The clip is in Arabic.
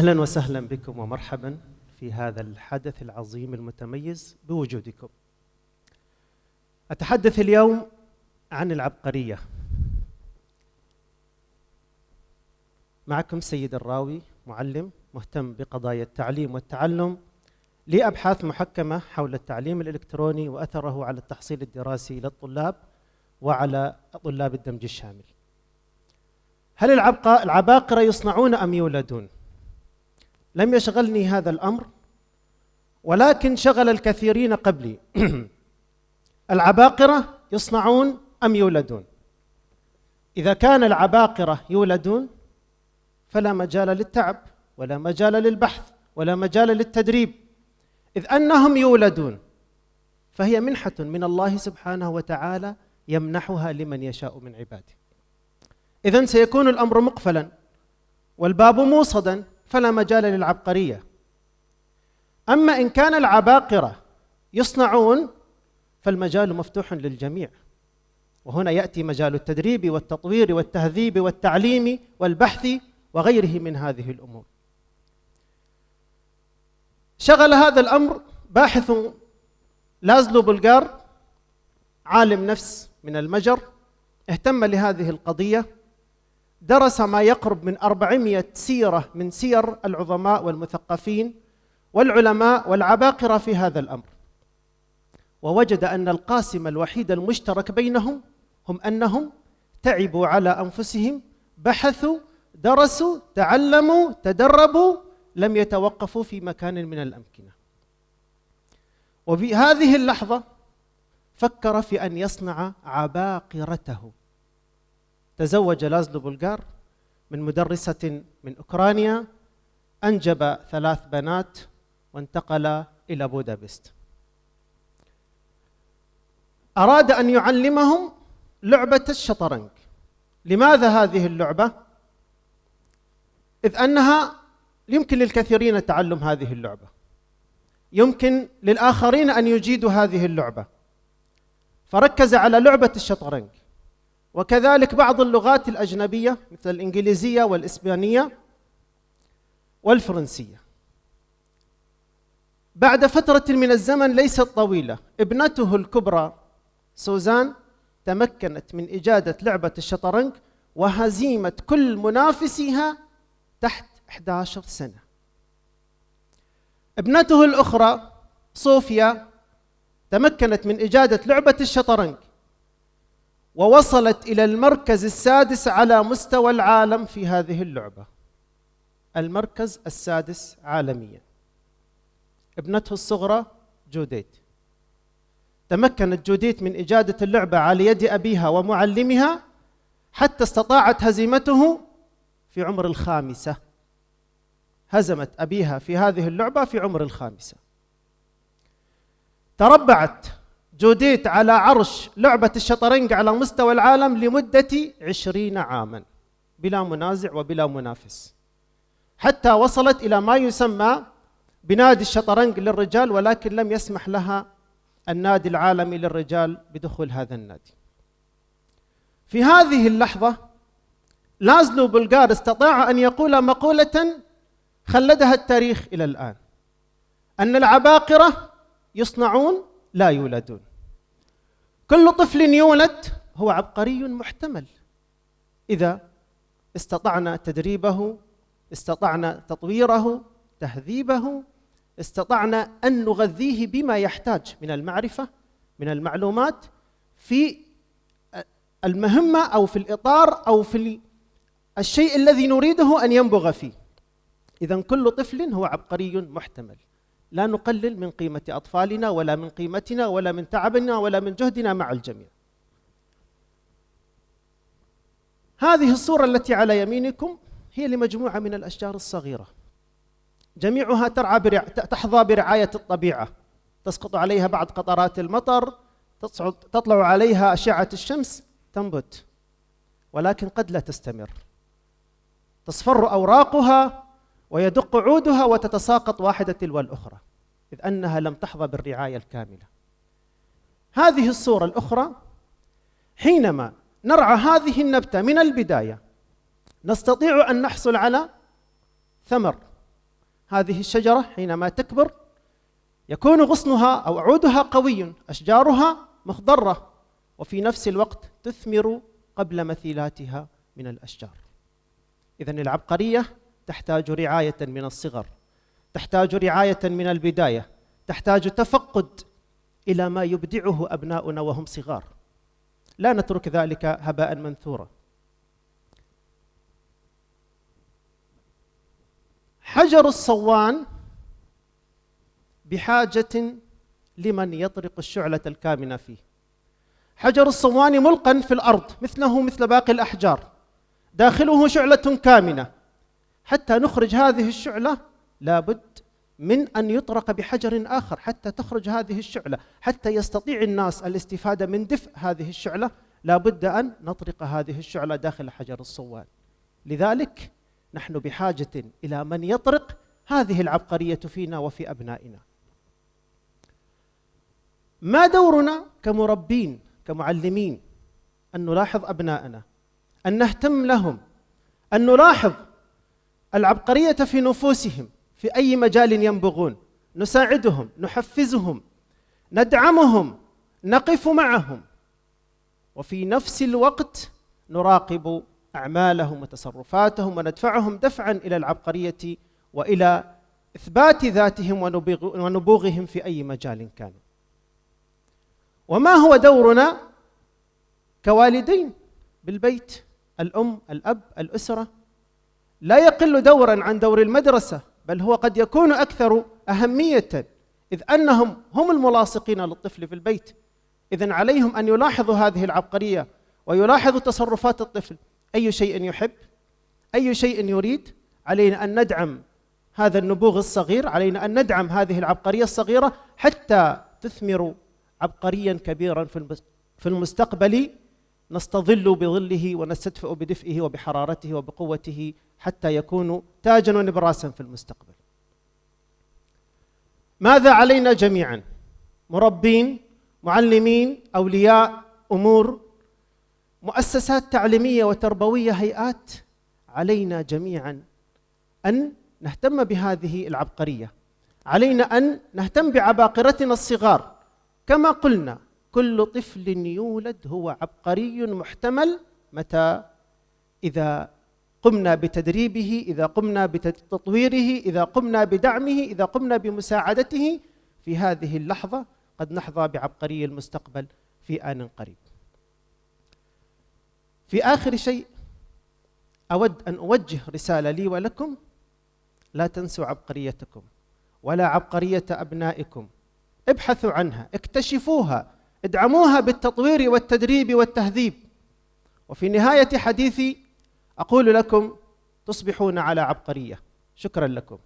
أهلا وسهلا بكم ومرحبا في هذا الحدث العظيم المتميز بوجودكم. أتحدث اليوم عن العبقرية. معكم سيد الراوي، معلم مهتم بقضايا التعليم والتعلم، لي أبحاث محكمة حول التعليم الإلكتروني وأثره على التحصيل الدراسي للطلاب وعلى طلاب الدمج الشامل. هل العباقرة يصنعون أم يولدون؟ لم يشغلني هذا الأمر، ولكن شغل الكثيرين قبلي. العباقرة يصنعون أم يولدون؟ إذا كان العباقرة يولدون فلا مجال للتعب ولا مجال للبحث ولا مجال للتدريب، إذ أنهم يولدون فهي منحة من الله سبحانه وتعالى يمنحها لمن يشاء من عباده. إذن سيكون الأمر مقفلا والباب موصدا، فلا مجال للعبقرية. أما إن كان العباقرة يصنعون فالمجال مفتوح للجميع، وهنا يأتي مجال التدريب والتطوير والتهذيب والتعليم والبحث وغيره من هذه الأمور. شغل هذا الأمر باحث لازلو بولغار، عالم نفس من المجر، اهتم لهذه القضية، درس ما يقرب من 400 سيرة من سير العظماء والمثقفين والعلماء والعباقرة في هذا الأمر، ووجد أن القاسم الوحيد المشترك بينهم هم أنهم تعبوا على أنفسهم، بحثوا، درسوا، تعلموا، تدربوا، لم يتوقفوا في مكان من الأمكنة. وفي هذه اللحظة فكر في أن يصنع عباقرته. تزوج لازلو بولغار من مدرسة من أوكرانيا، أنجب 3 بنات وانتقل إلى بودابست. أراد أن يعلمهم لعبة الشطرنج. لماذا هذه اللعبة؟ إذ أنها يمكن للكثيرين تعلم هذه اللعبة، يمكن للآخرين أن يجيدوا هذه اللعبة، فركز على لعبة الشطرنج، وكذلك بعض اللغات الأجنبية مثل الإنجليزية والإسبانية والفرنسية. بعد فترة من الزمن ليست طويلة، ابنته الكبرى سوزان تمكنت من إجادة لعبة الشطرنج وهزيمة كل منافسيها تحت 11 سنة. ابنته الأخرى صوفيا تمكنت من إجادة لعبة الشطرنج ووصلت إلى المركز السادس على مستوى العالم في هذه اللعبة، المركز السادس عالميا. ابنته الصغرى جوديت تمكنت جوديت من إجادة اللعبة على يد أبيها ومعلمها حتى استطاعت هزيمته في عمر ال5. هزمت أبيها في هذه اللعبة في عمر ال5. تربعت جوديت على عرش لعبة الشطرنج على مستوى العالم لمدة 20 عاما بلا منازع وبلا منافس، حتى وصلت إلى ما يسمى بنادي الشطرنج للرجال، ولكن لم يسمح لها النادي العالمي للرجال بدخول هذا النادي. في هذه اللحظة لازلو بولغار استطاع أن يقول مقولة خلدها التاريخ إلى الآن، أن العباقرة يصنعون لا يولدون. كل طفل يولد هو عبقري محتمل إذا استطعنا تدريبه، استطعنا تطويره، تهذيبه، استطعنا أن نغذيه بما يحتاج من المعرفة، من المعلومات في المهمة أو في الإطار أو في الشيء الذي نريده أن ينبغ فيه. إذن كل طفل هو عبقري محتمل. لا نقلل من قيمة أطفالنا ولا من قيمتنا ولا من تعبنا ولا من جهدنا مع الجميع. هذه الصورة التي على يمينكم هي لمجموعة من الأشجار الصغيرة، جميعها تحظى برعاية الطبيعة، تسقط عليها بعض قطرات المطر، تطلع عليها أشعة الشمس، تنبت، ولكن قد لا تستمر. تصفر أوراقها ويدق عودها وتتساقط واحدة تلو الأخرى، إذ أنها لم تحظى بالرعاية الكاملة. هذه الصورة الأخرى، حينما نرعى هذه النبتة من البداية نستطيع أن نحصل على ثمر هذه الشجرة حينما تكبر يكون غصنها أو عودها قوي، أشجارها مخضرة، وفي نفس الوقت تثمر قبل مثيلاتها من الأشجار. إذن العبقرية تحتاج رعاية من الصغر، تحتاج رعاية من البداية، تحتاج تفقد إلى ما يبدعه أبناؤنا وهم صغار، لا نترك ذلك هباء منثورا. حجر الصوان بحاجة لمن يطرق الشعلة الكامنة فيه. حجر الصوان ملقا في الأرض مثله مثل باقي الأحجار، داخله شعلة كامنة. حتى نخرج هذه الشعلة لابد من أن يطرق بحجر آخر حتى تخرج هذه الشعلة. حتى يستطيع الناس الاستفادة من دفء هذه الشعلة لابد أن نطرق هذه الشعلة داخل حجر الصوان. لذلك نحن بحاجة إلى من يطرق هذه العبقرية فينا وفي أبنائنا. ما دورنا كمربين كمعلمين؟ أن نلاحظ أبنائنا، أن نهتم لهم، أن نلاحظ العبقرية في نفوسهم في أي مجال ينبغون، نساعدهم، نحفزهم، ندعمهم، نقف معهم، وفي نفس الوقت نراقب أعمالهم وتصرفاتهم وندفعهم دفعا إلى العبقرية وإلى إثبات ذاتهم ونبوغهم في أي مجال كانوا. وما هو دورنا كوالدين بالبيت؟ الأم، الأب، الأسرة لا يقل دورا عن دور المدرسة، بل هو قد يكون أكثر أهمية، إذ أنهم هم الملاصقين للطفل في البيت. إذن عليهم أن يلاحظوا هذه العبقرية ويلاحظوا تصرفات الطفل، أي شيء يحب، أي شيء يريد. علينا أن ندعم هذا النبوغ الصغير، علينا أن ندعم هذه العبقرية الصغيرة حتى تثمر عبقريا كبيرا في المستقبل نستظل بظله ونستدفئ بدفئه وبحرارته وبقوته حتى يكون تاجا ونبراسا في المستقبل. ماذا علينا جميعا؟ مربين، معلمين، أولياء أمور، مؤسسات تعليمية وتربوية، هيئات، علينا جميعا أن نهتم بهذه العبقرية. علينا أن نهتم بعباقرتنا الصغار. كما قلنا كل طفل يولد هو عبقري محتمل متى؟ إذا قمنا بتدريبه، إذا قمنا بتطويره، إذا قمنا بدعمه، إذا قمنا بمساعدته. في هذه اللحظة قد نحظى بعبقري المستقبل في آن قريب. في آخر شيء أود أن أوجه رسالة لي ولكم: لا تنسوا عبقريتكم ولا عبقرية أبنائكم. ابحثوا عنها، اكتشفوها، ادعموها بالتطوير والتدريب والتهذيب. وفي نهاية حديثي أقول لكم: تصبحون على عبقرية. شكرا لكم.